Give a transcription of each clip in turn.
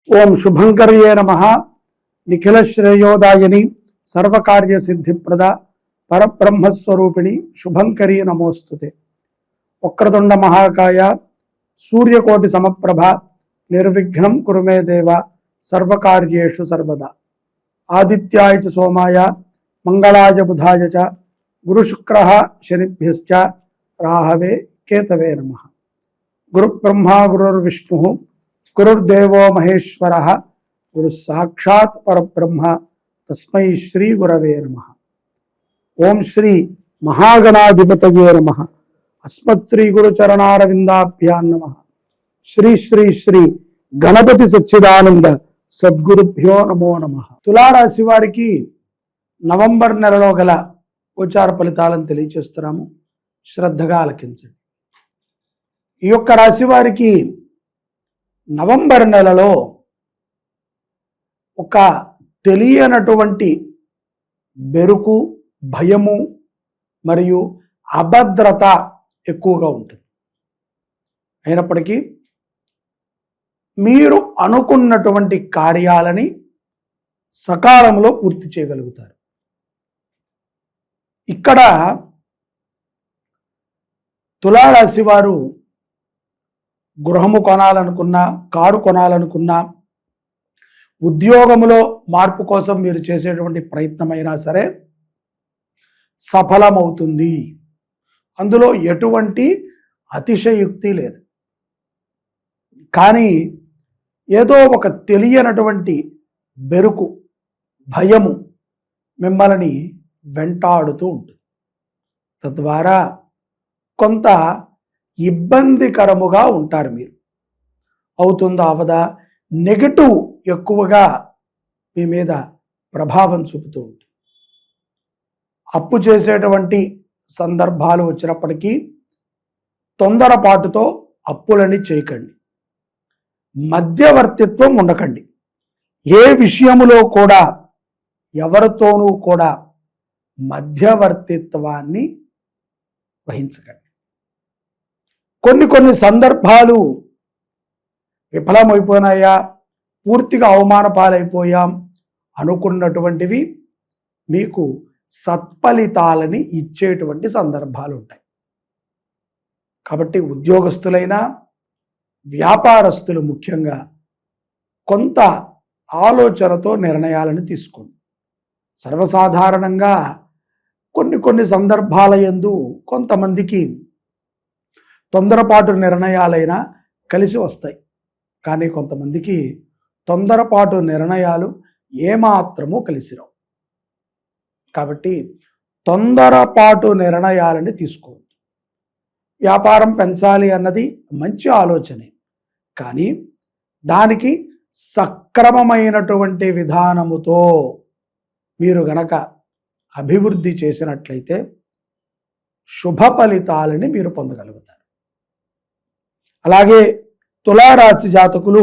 ఓం శుభంకర్యే నమః. నిఖిల శ్రేయోదాయని సర్వకార్య సిద్ధిప్రద పరబ్రహ్మస్వరూపిణి శుభంకరీ నమోస్తుతే. వక్రతుండ మహాకాయ సూర్యకోటి సమప్రభ నిర్విఘ్నం కురు మే దేవ సర్వకార్యేషు సర్వదా. ఆదిత్యాయ చ సోమాయ మంగళాయ బుధాయ చ గురుశుక్రః శనిభ్యశ్చ రాహవే కేతవే నమః. గురుబ్రహ్మా గురుర్విష్ణుః గురుర్దేవో మహేశ్వరః గురు సాక్షాత్ పరబ్రహ్మ తస్మై శ్రీ గురవే నమః. ఓం శ్రీ మహాగణాధిపతయే నమః. అస్మత్ శ్రీ గురు చరణారవిందాభ్యాం నమః. శ్రీ శ్రీ శ్రీ గణపతి సచ్చిదానంద సద్గురుభ్యో నమో నమః. తులారాశి వారికి నవంబర్ నెలలో గల గోచార ఫలితాలను తెలియచేస్తున్నాము. శ్రద్ధగా ఆలకించండి. ఈ యొక్క రాశి వారికి నవంబర్ నెలలో ఒక తెలియనటువంటి బెరుకు, భయము మరియు అభద్రత ఎక్కువగా ఉంటుంది. అయినప్పటికీ మీరు అనుకున్నటువంటి కార్యాలని సకాలంలో పూర్తి చేయగలుగుతారు. ఇక్కడ తులారాశి వారు గృహము కొనాలనుకున్నా, కారు కొనాలనుకున్నా, ఉద్యోగములో మార్పు కోసం మీరు చేసేటువంటి ప్రయత్నమైనా సరే సఫలమవుతుంది. అందులో ఎటువంటి అతిశయుక్తి లేదు. కానీ ఏదో ఒక తెలియనటువంటి బెరుకు, భయము మిమ్మల్ని వెంటాడుతూ ఉంటుంది. తద్వారా కొంత ఇబ్బందికరముగా ఉంటారు. మీరు అవుతుందా అవదా నెగటివ్ ఎక్కువగా మీ మీద ప్రభావం చూపుతూ ఉంటుంది. అప్పు చేసేటువంటి సందర్భాలు వచ్చినప్పటికీ తొందరపాటుతో అప్పులని చేయకండి. మధ్యవర్తిత్వం ఉండకండి. ఏ విషయములో కూడా ఎవరితోనూ కూడా మధ్యవర్తిత్వాన్ని వహించకండి. కొన్ని సందర్భాలు విఫలమైపోయినాయా, పూర్తిగా అవమాన పాలైపోయాం అనుకున్నటువంటివి మీకు సత్ఫలితాలని ఇచ్చేటువంటి సందర్భాలు ఉంటాయి. కాబట్టి ఉద్యోగస్తులైనా, వ్యాపారస్తులు ముఖ్యంగా కొంత ఆలోచనతో నిర్ణయాలను తీసుకోండి. సర్వసాధారణంగా కొన్ని సందర్భాల యందు కొంతమందికి తొందరపాటు నిర్ణయాలైనా కలిసి వస్తాయి. కానీ కొంతమందికి తొందరపాటు నిర్ణయాలు ఏమాత్రమూ కలిసి రావు. కాబట్టి తొందరపాటు నిర్ణయాలని తీసుకోవద్దు. వ్యాపారం పెంచాలి అన్నది మంచి ఆలోచనే. కానీ దానికి సక్రమమైనటువంటి విధానముతో మీరు గనక అభివృద్ధి చేసినట్లయితే శుభ ఫలితాలని మీరు పొందగలుగుతారు. అలాగే తులారాశి జాతకులు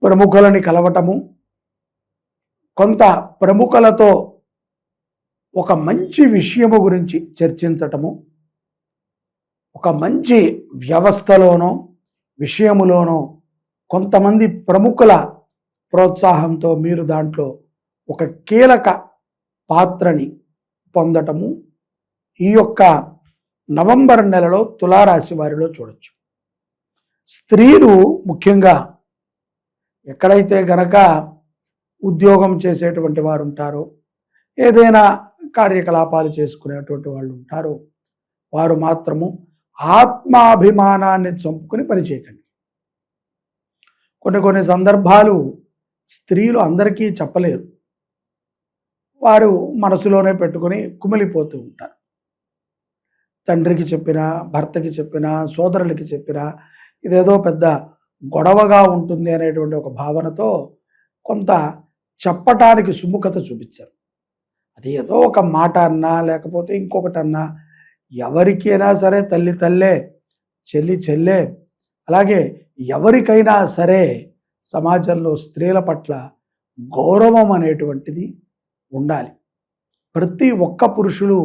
ప్రముఖులని కలవటము, కొంత ప్రముఖులతో ఒక మంచి విషయము గురించి చర్చించటము, ఒక మంచి వ్యవస్థలోనో విషయములోనో కొంతమంది ప్రముఖుల ప్రోత్సాహంతో మీరు దాంట్లో ఒక కీలక పాత్రని పొందటము ఈ యొక్క నవంబర్ నెలలో తులారాశి వారిలో చూడొచ్చు. స్త్రీలు ముఖ్యంగా ఎక్కడైతే గనక ఉద్యోగం చేసేటువంటి వారు ఉంటారో, ఏదైనా కార్యకలాపాలు చేసుకునేటువంటి వాళ్ళు ఉంటారో, వారు మాత్రము ఆత్మాభిమానాన్ని చంపుకుని పనిచేయకండి. కొన్ని సందర్భాలు స్త్రీలు అందరికీ చెప్పలేరు. వారు మనసులోనే పెట్టుకుని కుమిలిపోతూ ఉంటారు. తండ్రికి చెప్పినా, భర్తకి చెప్పినా, సోదరులకి చెప్పినా ఇదేదో పెద్ద గొడవగా ఉంటుంది అనేటువంటి ఒక భావనతో కొంత చెప్పటానికి సుముఖత చూపించారు. అది ఏదో ఒక మాట అన్నా, లేకపోతే ఇంకొకటి అన్నా, ఎవరికైనా సరే తల్లి తల్లే, చెల్లి చెల్లే, అలాగే ఎవరికైనా సరే సమాజంలో స్త్రీల పట్ల గౌరవం అనేటువంటిది ఉండాలి. ప్రతి ఒక్క పురుషులు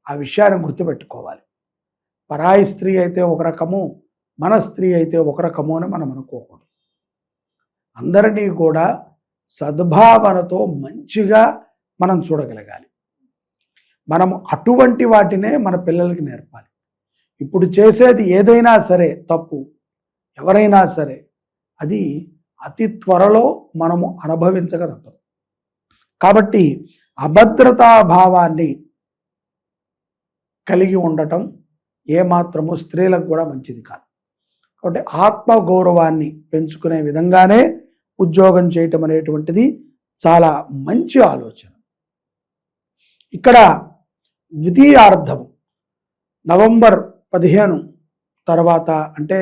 ఆ విషయాన్ని గుర్తుపెట్టుకోవాలి. పరాయి స్త్రీ అయితే ఒక రకము, మన స్త్రీ అయితే ఒక రకము అని మనం అనుకోకూడదు. అందరినీ కూడా సద్భావనతో మంచిగా మనం చూడగలగాలి. మనం అటువంటి వాటినే మన పిల్లలకి నేర్పాలి. ఇప్పుడు చేసేది ఏదైనా సరే తప్పు, ఎవరైనా సరే అది అతి త్వరలో మనము అనుభవించగలుగుతాం. కాబట్టి అభద్రతా భావాన్ని కలిగి ఉండటం ఏమాత్రము స్త్రీలకు కూడా మంచిది కాదు. కాబట్టి ఆత్మగౌరవాన్ని పెంచుకునే విధంగానే ఉద్యోగం చేయటం అనేటువంటిది చాలా మంచి ఆలోచన. ఇక్కడ ద్వితీయార్థం నవంబర్ 15 తర్వాత అంటే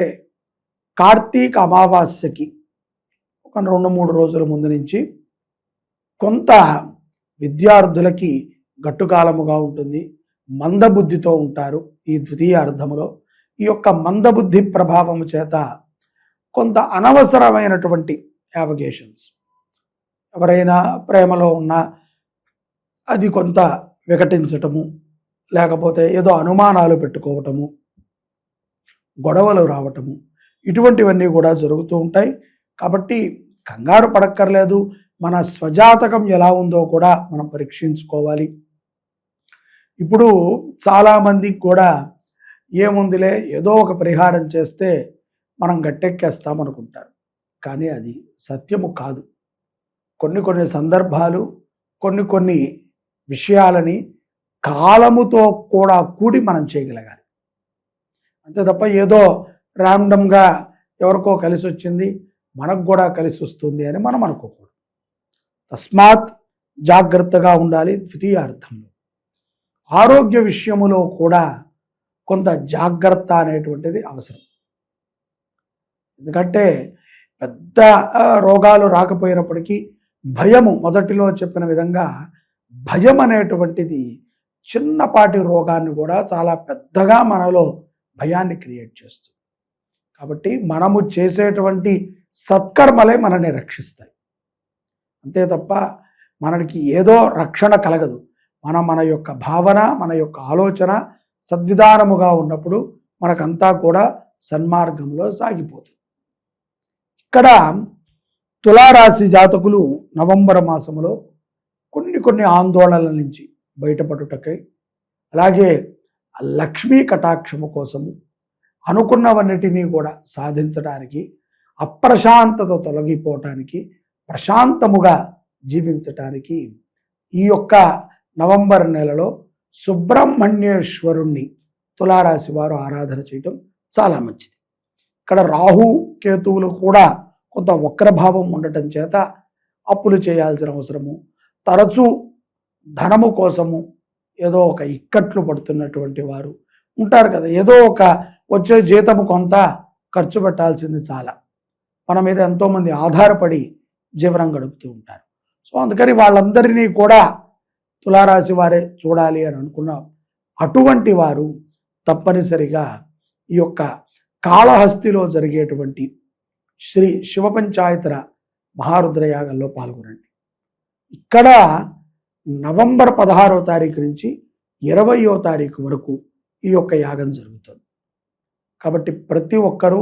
కార్తీక అమావాస్యకి ఒక 2-3 రోజుల ముందు నుంచి కొంత విద్యార్థులకి గట్టుకాలముగా ఉంటుంది. మందబుద్ధితో ఉంటారు ఈ ద్వితీయార్థములో. ఈ యొక్క మందబుద్ధి ప్రభావము చేత కొంత అనవసరమైనటువంటి యావగేషన్స్, ఎవరైనా ప్రేమలో ఉన్నా అది కొంత వికటించటము, లేకపోతే ఏదో అనుమానాలు పెట్టుకోవటము, గొడవలు రావటము, ఇటువంటివన్నీ కూడా జరుగుతూ ఉంటాయి. కాబట్టి కంగారు పడక్కర్లేదు. మన స్వజాతకం ఎలా ఉందో కూడా మనం పరీక్షించుకోవాలి. ఇప్పుడు చాలామందికి కూడా ఏముందిలే ఏదో ఒక పరిహారం చేస్తే మనం గట్టెక్కేస్తామనుకుంటారు. కానీ అది సత్యము కాదు. కొన్ని సందర్భాలు, కొన్ని విషయాలని కాలముతో కూడా కూడి మనం చేయగలగాలి. అంతే తప్ప ఏదో ర్యాండమ్గా ఎవరికో కలిసి వచ్చింది మనకు కూడా కలిసి వస్తుంది అని మనం అనుకోకూడదు. తస్మాత్ జాగ్రత్తగా ఉండాలి. ద్వితీయార్థంలో ఆరోగ్య విషయములో కూడా కొంత జాగ్రత్త అనేటువంటిది అవసరం. ఎందుకంటే పెద్ద రోగాలు రాకపోయినప్పటికీ భయము, మొదటిలో చెప్పిన విధంగా భయం అనేటువంటిది చిన్నపాటి రోగాన్ని కూడా చాలా పెద్దగా మనలో భయాన్ని క్రియేట్ చేస్తుంది. కాబట్టి మనము చేసేటువంటి సత్కర్మలే మనల్ని రక్షిస్తాయి. అంతే తప్ప మనకి ఏదో రక్షణ కలగదు. మన యొక్క భావన, మన యొక్క ఆలోచన సద్విధానముగా ఉన్నప్పుడు మనకంతా కూడా సన్మార్గంలో సాగిపోతుంది. ఇక్కడ తులారాశి జాతకులు నవంబర్ మాసంలో కొన్ని ఆందోళనల నుంచి బయటపడుటకై, అలాగే లక్ష్మీ కటాక్షము కోసము, అనుకున్నవన్నిటినీ కూడా సాధించడానికి, అప్రశాంతత తొలగిపోవటానికి, ప్రశాంతముగా జీవించటానికి ఈ యొక్క నవంబర్ నెలలో సుబ్రహ్మణ్యేశ్వరుణ్ణి తులారాశి వారు ఆరాధన చేయటం చాలా మంచిది. ఇక్కడ రాహు కేతువులు కూడా కొంత వక్రభావం ఉండటం చేత అప్పులు చేయాల్సిన అవసరము, తరచూ ధనము కోసము ఏదో ఒక ఇక్కట్లు పడుతున్నటువంటి వారు ఉంటారు కదా. ఏదో ఒక వచ్చే జీతము కొంత ఖర్చు పెట్టాల్సింది చాలా, మన మీద ఎంతోమంది ఆధారపడి జీవనం గడుపుతూ ఉంటారు. సో అందుకని వాళ్ళందరినీ కూడా తులారాశి వారే చూడాలి అని అనుకున్నాం. అటువంటి వారు తప్పనిసరిగా ఈ యొక్క కాళహస్తిలో జరిగేటువంటి శ్రీ శివపంచాయతన మహారుద్రయాగంలో పాల్గొనండి. ఇక్కడ నవంబర్ 16వ తారీఖు నుంచి 20వ తారీఖు వరకు ఈ యొక్క యాగం జరుగుతుంది. కాబట్టి ప్రతి ఒక్కరూ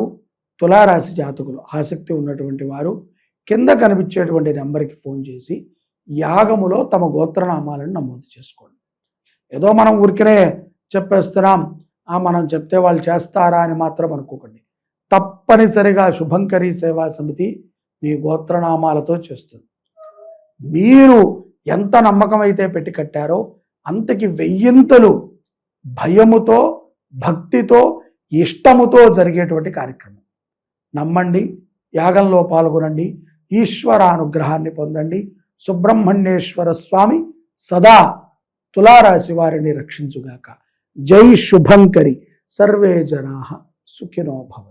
తులారాశి జాతకులు ఆసక్తి ఉన్నటువంటి వారు కింద కనిపించేటువంటి నెంబర్కి ఫోన్ చేసి యాగములో తమ గోత్రనామాలను నమోదు చేసుకోండి. ఏదో మనం ఊరికనే చెప్పేస్తున్నాం, మనం చెప్తే వాళ్ళు చేస్తారా అని మాత్రం అనుకోకండి. తప్పనిసరిగా శుభంకరీ సేవా సమితి మీ గోత్రనామాలతో చేస్తుంది. మీరు ఎంత నమ్మకం అయితే పెట్టి కట్టారో అంతకి 1000 భయముతో, భక్తితో, ఇష్టముతో జరిగేటువంటి కార్యక్రమం. నమ్మండి, యాగంలో పాల్గొనండి, ఈశ్వరానుగ్రహాన్ని పొందండి. సుబ్రహ్మణ్యేశ్వర స్వామి సదా తులారాశి వారిని రక్షించుగాక. జై శుభంకరి. సర్వే జనాః సుఖినో భవంతు.